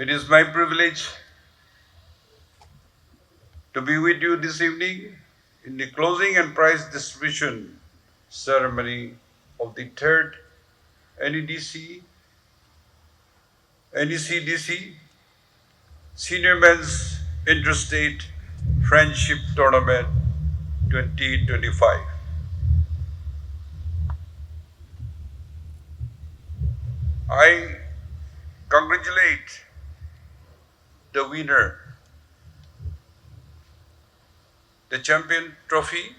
It is my privilege to be with you this evening in the closing and prize distribution ceremony of the third NECDC Senior Men's Interstate Friendship Tournament 2025. I congratulate the winner, the champion trophy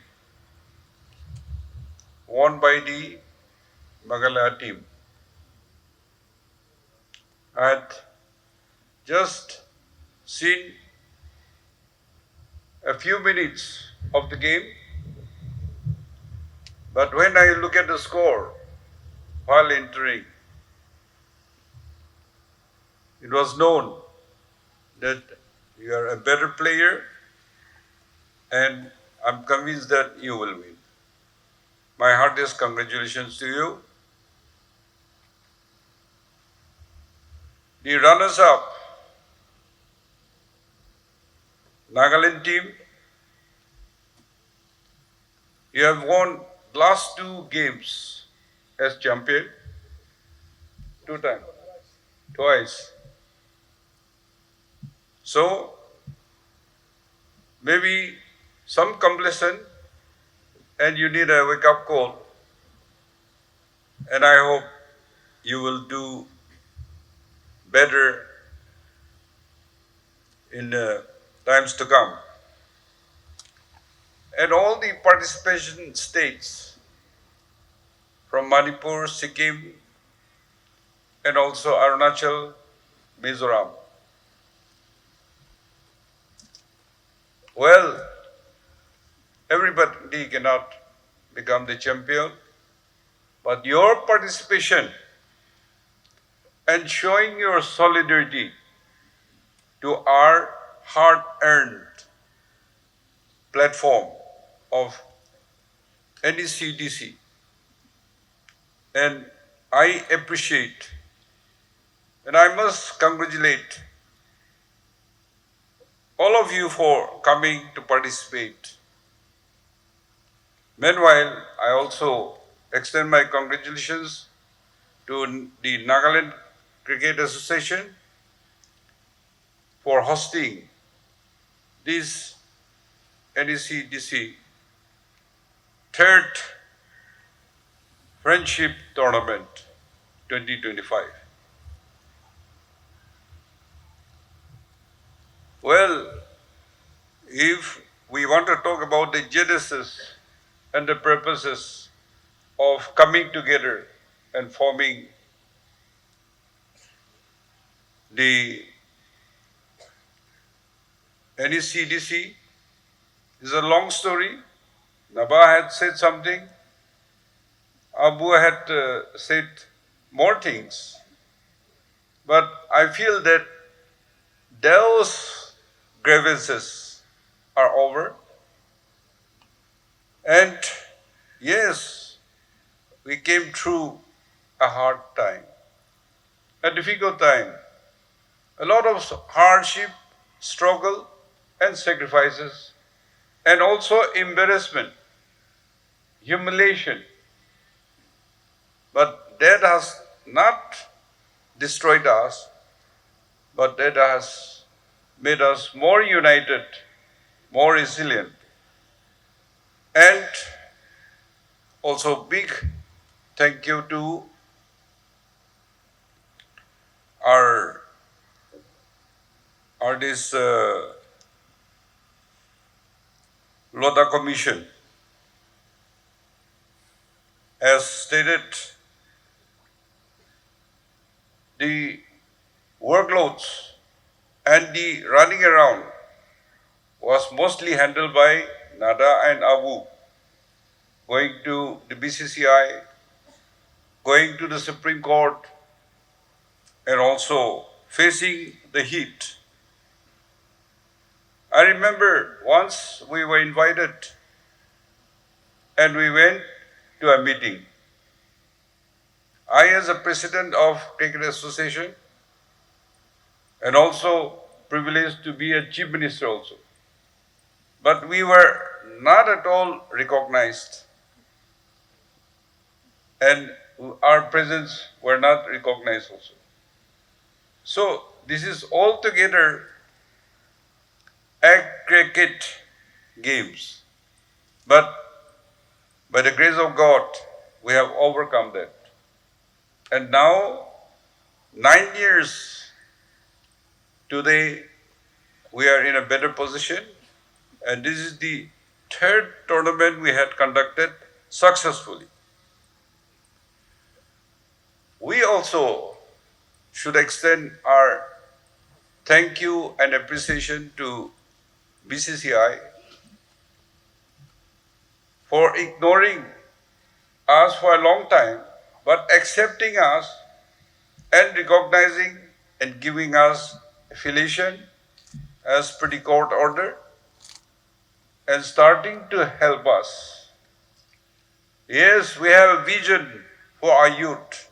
won by the Meghalaya team. I had just seen a few minutes of the game, but when I look at the score while entering, it was known that you are a better player, and I'm convinced that you will win. My heartiest congratulations to you. The runners-up, Nagaland team, you have won last two games as champion, twice. So, maybe some complacent and you need a wake-up call, and I hope you will do better in times to come. And all the participation states from Manipur, Sikkim, and also Arunachal, Mizoram. Well, everybody cannot become the champion, but your participation and showing your solidarity to our hard-earned platform of NECDC. And I appreciate and I must congratulate all of you for coming to participate. Meanwhile, I also extend my congratulations to the Nagaland Cricket Association for hosting this NECDC third Friendship Tournament 2025. Well, if we want to talk about the genesis and the purposes of coming together and forming the NECDC, is a long story. Naba had said something, Abu had said more things, but I feel that those grievances are over. And yes, we came through a hard time, a difficult time, a lot of hardship, struggle, and sacrifices, and also embarrassment, humiliation. But that has not destroyed us, but that has made us more united, more resilient. And also big thank you to our this Lota Commission. As stated, the workloads and the running around was mostly handled by Nada and Abu, going to the BCCI, going to the Supreme Court, and also facing the heat. I remember once we were invited and we went to a meeting. I, as a president of Cricket Association, and also privileged to be a chief minister also. But we were not at all recognized, and our presence were not recognized also. So this is altogether aggregate games. But by the grace of God, we have overcome that. And now, 9 years today, we are in a better position. And this is the third tournament we had conducted successfully. We also should extend our thank you and appreciation to BCCI for ignoring us for a long time, but accepting us and recognizing and giving us affiliation as per the court order and starting to help us. Yes, we have a vision for our youth.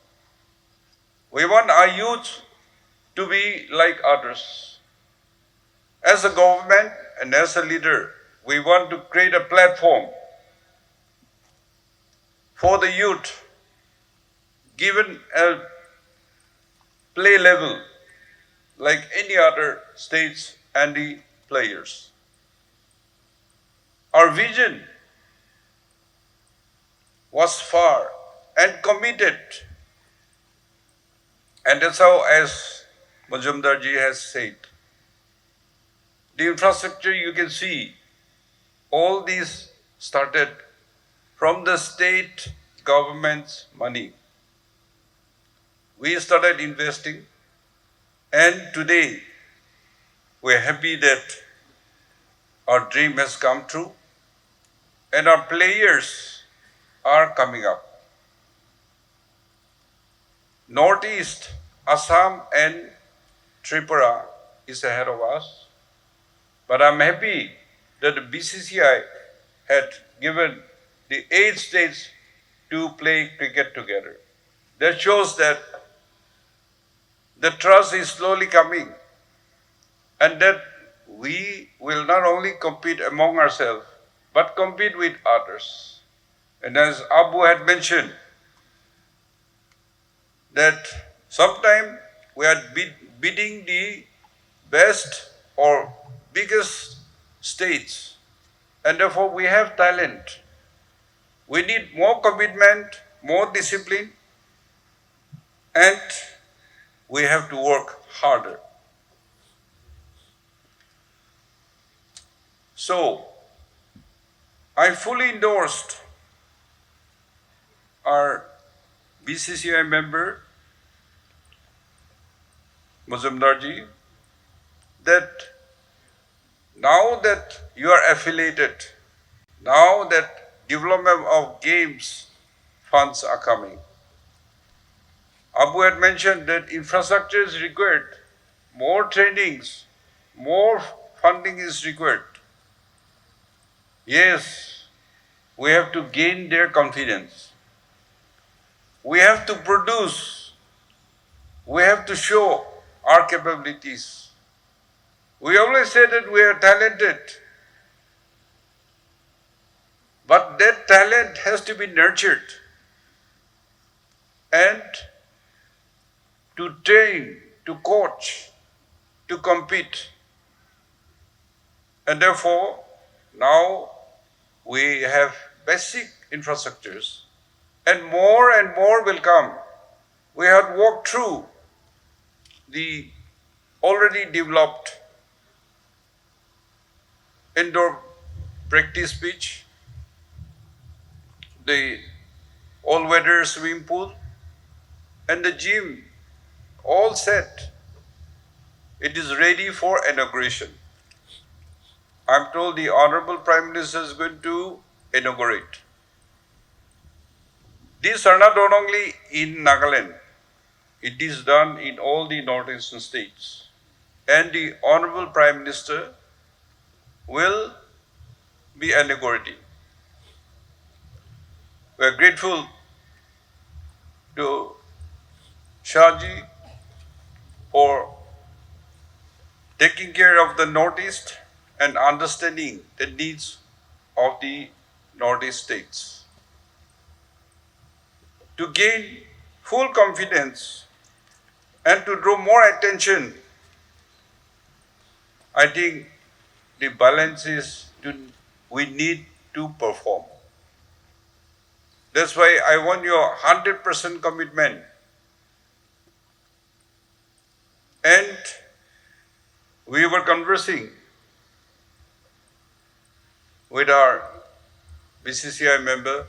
We want our youth to be like others. As a government and as a leader, we want to create a platform for the youth, given a play level like any other states and the players. Our vision was far and committed, and that's how, as Majumdarji has said, the infrastructure you can see, all these started from the state government's money. We started investing, and today we're happy that our dream has come true and our players are coming up. Northeast, Assam and Tripura is ahead of us, but I'm happy that the BCCI had given the 8 states to play cricket together. That shows that the trust is slowly coming and that we will not only compete among ourselves, but compete with others. And as Abu had mentioned, that sometime we are beating the best or biggest states, and therefore we have talent. We need more commitment, more discipline, and we have to work harder. So, I fully endorsed our BCCI member, Mazumdarji, that now that you are affiliated, now that development of games funds are coming, Abu had mentioned that infrastructure is required, more trainings, more funding is required. Yes, we have to gain their confidence. We have to produce. We have to show our capabilities. We always say that we are talented, but that talent has to be nurtured and to train, to coach, to compete. And therefore, now we have basic infrastructures and more will come. We have walked through the already developed indoor practice pitch, the all-weather swimming pool, and the gym, all set. It is ready for inauguration. I'm told the Honorable Prime Minister is going to inaugurate. These are not only in Nagaland, it is done in all the northeastern states. And the Honorable Prime Minister will be inaugurating. We are grateful to Shahji for taking care of the Northeast and understanding the needs of the Northeast states. To gain full confidence and to draw more attention, I think the balance is we need to perform. That's why I want your 100% commitment. And we were conversing with our BCCI member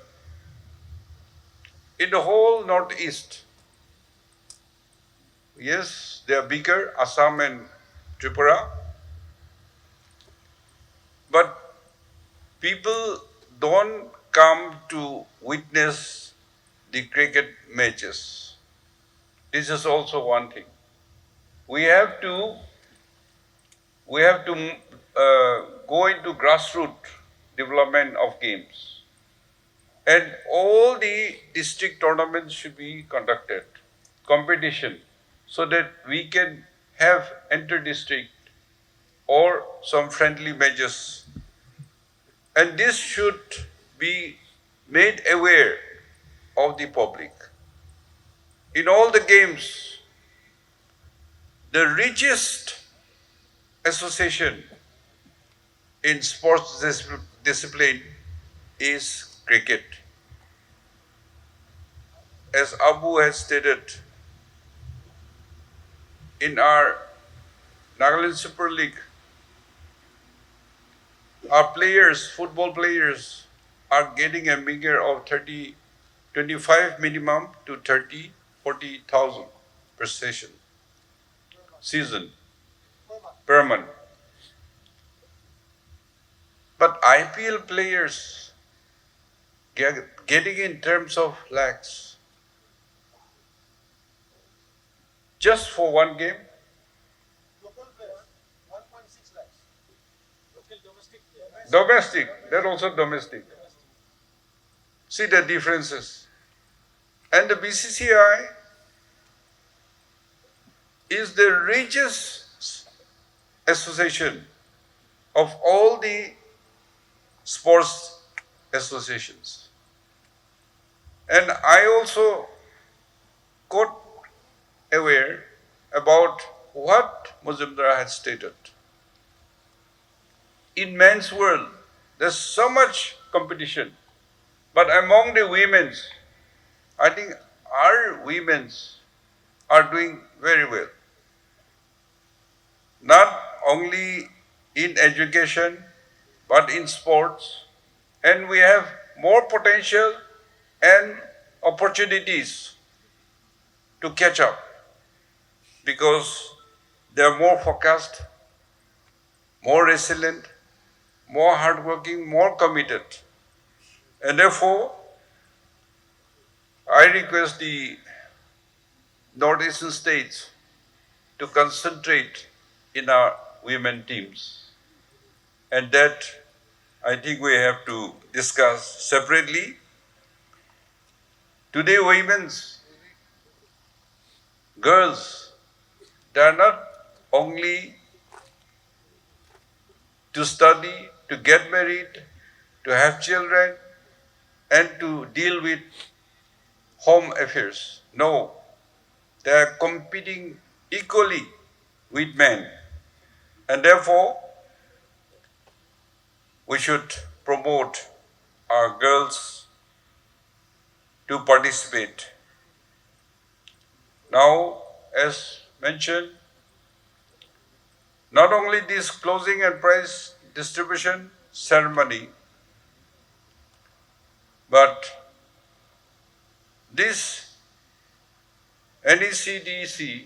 in the whole Northeast. Yes, they are bigger, Assam and Tripura, but people don't come to witness the cricket matches. This is also one thing. We have to go into grassroots development of games, and all the district tournaments should be conducted, competition, so that we can have inter-district or some friendly matches, and this should be made aware of the public. In all the games, the richest association in sports discipline is cricket. As Abu has stated, in our Nagaland Super League, our players, football players, are getting a meager of 25 minimum to 40,000 per season, per month. But IPL players getting in terms of lakhs just for one game. Domestic, they're also domestic. See the differences. And the BCCI is the richest association of all the sports associations. And I also got aware about what Muzumdar had stated. In men's world, there's so much competition. But among the women's, I think our women's are doing very well. Not only in education, but in sports. And we have more potential and opportunities to catch up because they are more focused, more resilient, more hardworking, more committed. And therefore, I request the Northeastern states to concentrate in our women teams. And that I think we have to discuss separately. Today, women's girls, they are not only to study, to get married, to have children, and to deal with home affairs. No, they are competing equally with men. And therefore, we should promote our girls to participate. Now, as mentioned, not only this closing and prize distribution ceremony, but this NECDC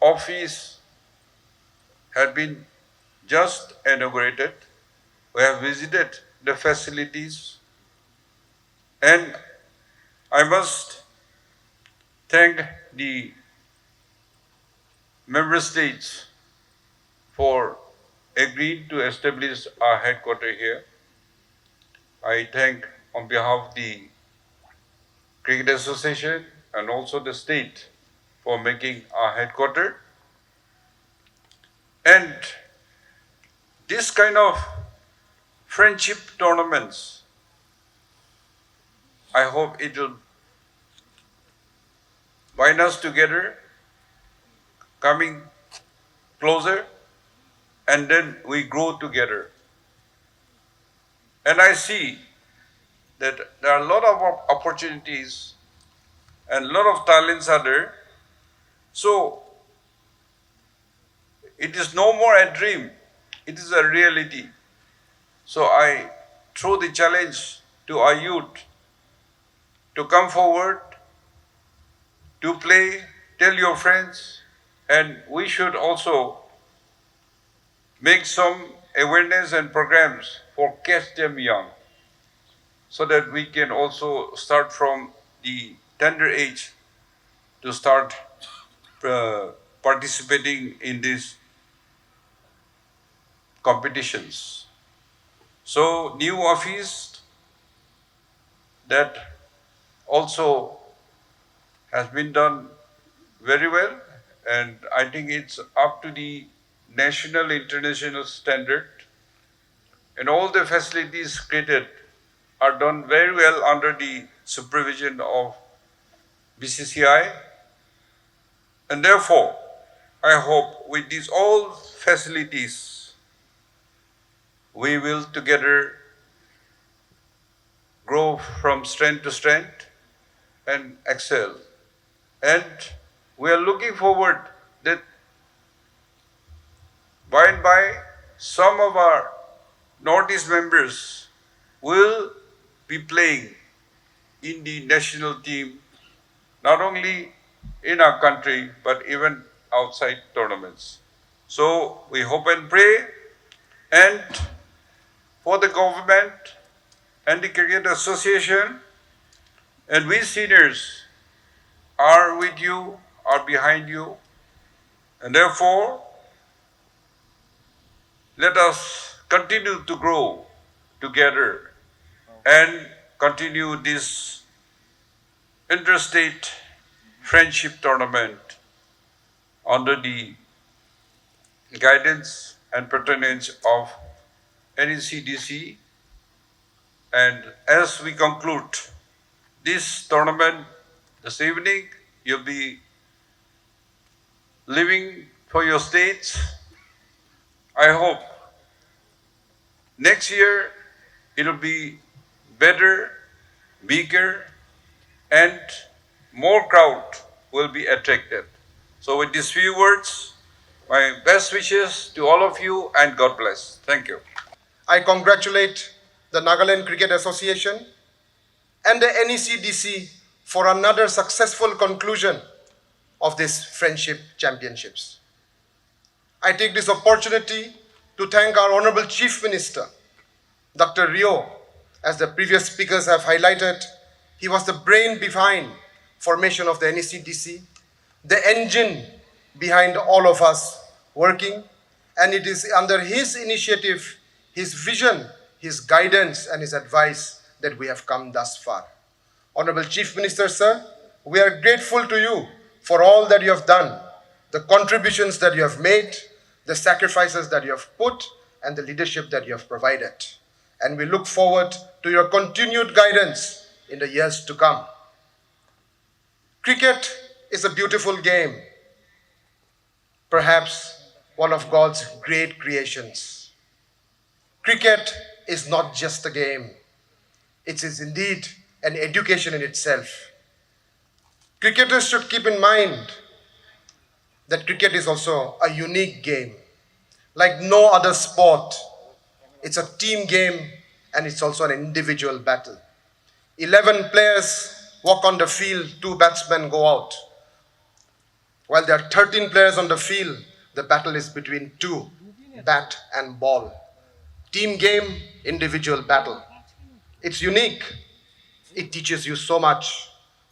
office had been just inaugurated. We have visited the facilities, and I must thank the member states for agreeing to establish our headquarters here. I thank on behalf of the Cricket Association and also the state for making our headquarters. And this kind of friendship tournaments, I hope it will bind us together, coming closer, and then we grow together. And I see that there are a lot of opportunities and a lot of talents are there. So it is no more a dream, it is a reality. So I throw the challenge to our youth to come forward, to play, tell your friends, and we should also make some awareness and programs for catch them young, so that we can also start from the tender age to start participating in these competitions. So new office that also has been done very well, and I think it's up to the national international standard, and all the facilities created are done very well under the supervision of BCCI, and therefore I hope with these all facilities we will together grow from strength to strength and excel. And we are looking forward that by and by some of our Northeast members will be playing in the national team, not only in our country but even outside tournaments. So we hope and pray, and for the government and the Cricket Association, and we seniors are with you, are behind you, and therefore let us continue to grow together and continue this interstate friendship tournament under the guidance and patronage of NCDC. And as we conclude this tournament this evening, you'll be living for your states. I hope next year it'll be better, bigger, and more crowd will be attracted. So with these few words, my best wishes to all of you, and God bless. Thank you. I congratulate the Nagaland Cricket Association and the NECDC for another successful conclusion of these friendship championships. I take this opportunity to thank our Honorable Chief Minister, Dr. Rio. As the previous speakers have highlighted, he was the brain behind formation of the NECDC, the engine behind all of us working, and it is under his initiative, his vision, his guidance, and his advice that we have come thus far. Honorable Chief Minister, sir, we are grateful to you for all that you have done, the contributions that you have made, the sacrifices that you have put, and the leadership that you have provided. And we look forward to your continued guidance in the years to come. Cricket is a beautiful game, perhaps one of God's great creations. Cricket is not just a game. It is indeed an education in itself. Cricketers should keep in mind that cricket is also a unique game. Like no other sport, it's a team game and it's also an individual battle. 11 players walk on the field, 2 batsmen go out. While there are 13 players on the field, the battle is between 2, bat and ball. Team game, individual battle. It's unique. It teaches you so much.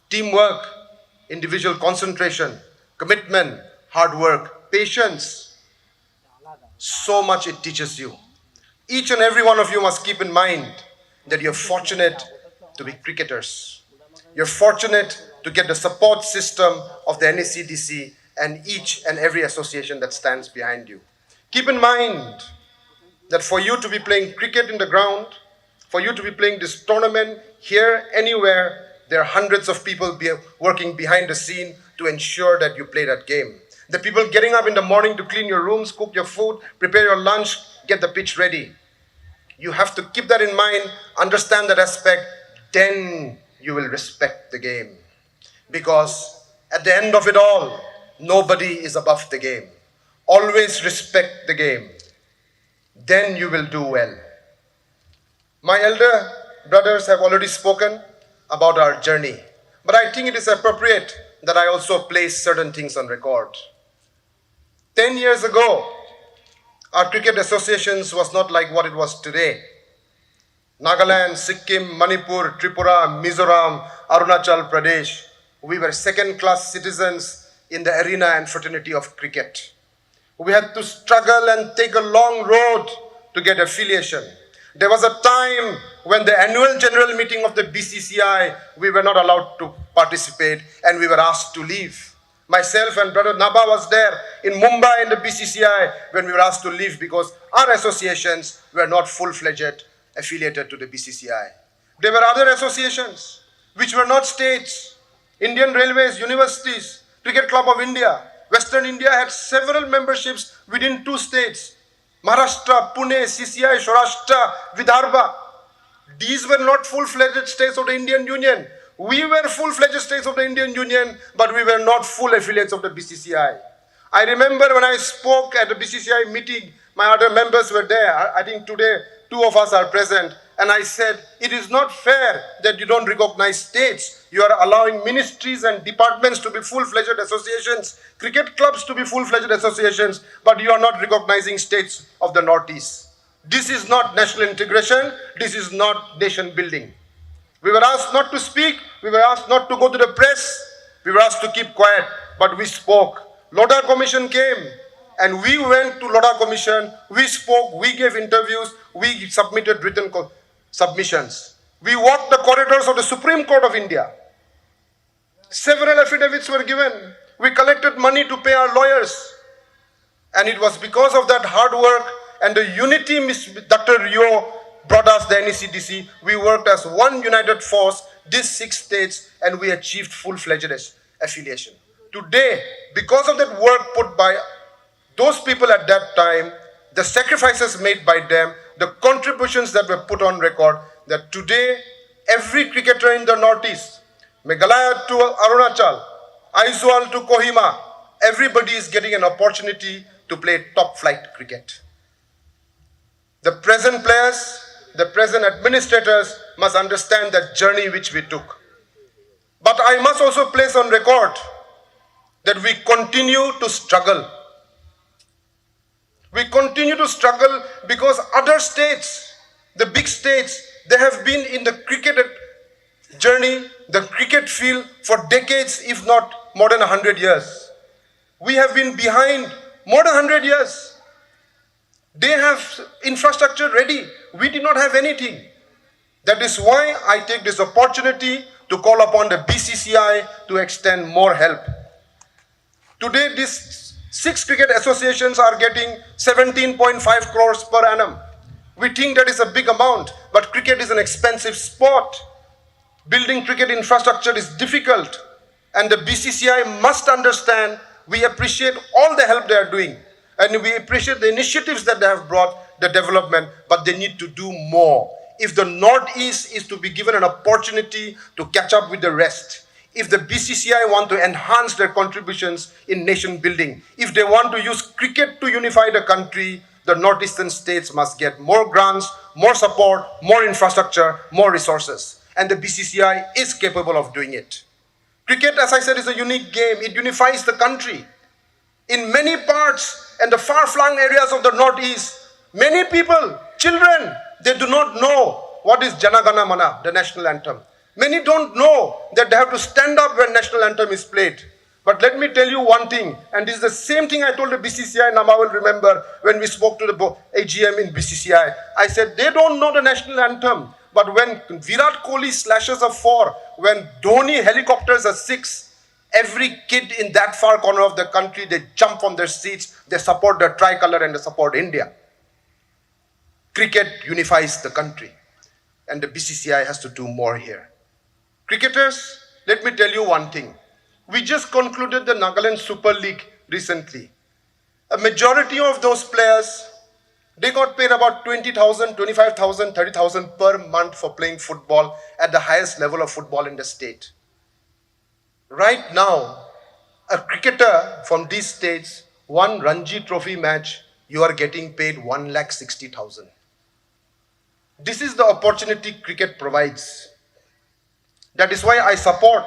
Teamwork, individual concentration, commitment, hard work, patience. So much it teaches you. Each and every one of you must keep in mind that you're fortunate to be cricketers. You're fortunate to get the support system of the NECDC and each and every association that stands behind you. Keep in mind that for you to be playing cricket in the ground, for you to be playing this tournament here, anywhere, there are hundreds of people working behind the scene to ensure that you play that game. The people getting up in the morning to clean your rooms, cook your food, prepare your lunch, get the pitch ready. You have to keep that in mind, understand that aspect, then you will respect the game. Because at the end of it all, nobody is above the game. Always respect the game. Then you will do well. My elder brothers have already spoken about our journey, but I think it is appropriate that I also place certain things on record. 10 years ago, our cricket associations was not like what it was today. Nagaland, Sikkim, Manipur, Tripura, Mizoram, Arunachal Pradesh, we were second-class citizens in the arena and fraternity of cricket. We had to struggle and take a long road to get affiliation. There was a time when the annual general meeting of the BCCI, we were not allowed to participate and we were asked to leave. Myself and brother Naba was there in Mumbai in the BCCI when we were asked to leave because our associations were not full-fledged affiliated to the BCCI. There were other associations which were not states. Indian Railways, universities, Cricket Club of India, Western India had several memberships within 2 states. Maharashtra, Pune, CCI, Saurashtra, Vidarbha. These were not full-fledged states of the Indian Union. We were full-fledged states of the Indian Union, but we were not full affiliates of the BCCI. I remember when I spoke at the BCCI meeting, my other members were there. I think today 2 of us are present. And I said, it is not fair that you don't recognize states. You are allowing ministries and departments to be full-fledged associations, cricket clubs to be full-fledged associations, but you are not recognizing states of the Northeast. This is not national integration. This is not nation building. We were asked not to speak. We were asked not to go to the press. We were asked to keep quiet, but we spoke. Lodha Commission came, and we went to Lodha Commission. We spoke. We gave interviews. We submitted written submissions. We walked the corridors of the Supreme Court of India. Several affidavits were given. We collected money to pay our lawyers. And it was because of that hard work and the unity Dr. Rio brought us the NECDC. We worked as one united force, these 6 states, and we achieved full-fledged affiliation. Today, because of that work put by those people at that time, the sacrifices made by them, the contributions that were put on record, that today every cricketer in the Northeast, Meghalaya to Arunachal, Aizawl to Kohima, everybody is getting an opportunity to play top-flight cricket. The present players, the present administrators must understand that journey which we took. But I must also place on record that we continue to struggle. We continue to struggle because other states, the big states, they have been in the cricket journey, the cricket field for decades, if not more than 100 years. We have been behind more than 100 years. They have infrastructure ready. We did not have anything. That is why I take this opportunity to call upon the BCCI to extend more help. Today, these 6 cricket associations are getting 17.5 crores per annum. We think that is a big amount, but cricket is an expensive sport. Building cricket infrastructure is difficult, and the BCCI must understand we appreciate all the help they are doing, and we appreciate the initiatives that they have brought, the development, but they need to do more. If the Northeast is to be given an opportunity to catch up with the rest, if the BCCI want to enhance their contributions in nation building, if they want to use cricket to unify the country, the northeastern states must get more grants, more support, more infrastructure, more resources. And the BCCI is capable of doing it. Cricket, as I said, is a unique game. It unifies the country. In many parts and the far-flung areas of the Northeast, many people, children, they do not know what is Jana Gana Mana, the national anthem. Many don't know that they have to stand up when national anthem is played. But let me tell you one thing, and this is the same thing I told the BCCI, Nama will remember when we spoke to the AGM in BCCI. I said, they don't know the national anthem, but when Virat Kohli slashes a 4, when Dhoni helicopters a 6, Every kid in that far corner of the country, they jump on their seats, they support the tricolor and they support India. Cricket unifies the country, and the BCCI has to do more here. Cricketers, let me tell you one thing. We just concluded the Nagaland Super League recently. A majority of those players, they got paid about 20,000, 25,000, 30,000 per month for playing football at the highest level of football in the state. Right now, a cricketer from these states, one Ranji Trophy match, you are getting paid 1,60,000. This is the opportunity cricket provides. That is why I support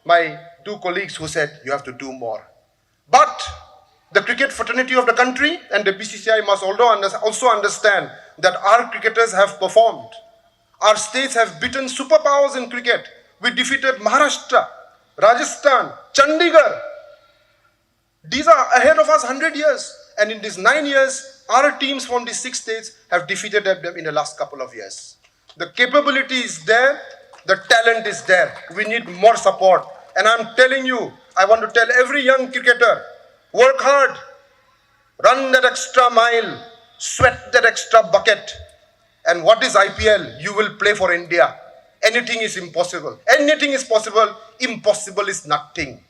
my two colleagues who said you have to do more. But the cricket fraternity of the country and the BCCI must also understand that our cricketers have performed. Our states have beaten superpowers in cricket. We defeated Maharashtra, Rajasthan, Chandigarh. These are ahead of us 100 years. And in these 9 years, our teams from these 6 states have defeated them in the last couple of years. The capability is there, the talent is there. We need more support. And I'm telling you, I want to tell every young cricketer, work hard, run that extra mile, sweat that extra bucket. And what is IPL? You will play for India. Anything is impossible. Anything is possible. Impossible is nothing.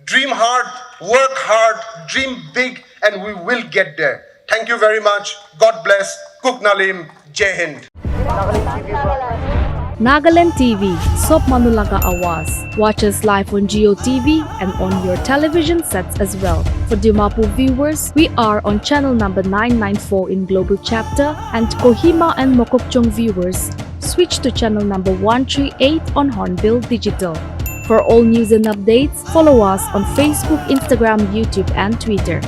Dream hard, work hard, dream big, and we will get there. Thank you very much. God bless. Kuk Nalim. Jai Hind. Nagaland TV, Sob Manulaga Awas. Watch us live on Geo TV and on your television sets as well. For Dimapur viewers, we are on channel number 994 in Global Chapter, and Kohima and Mokokchung viewers, switch to channel number 138 on Hornbill Digital. For all news and updates, follow us on Facebook, Instagram, YouTube, and Twitter.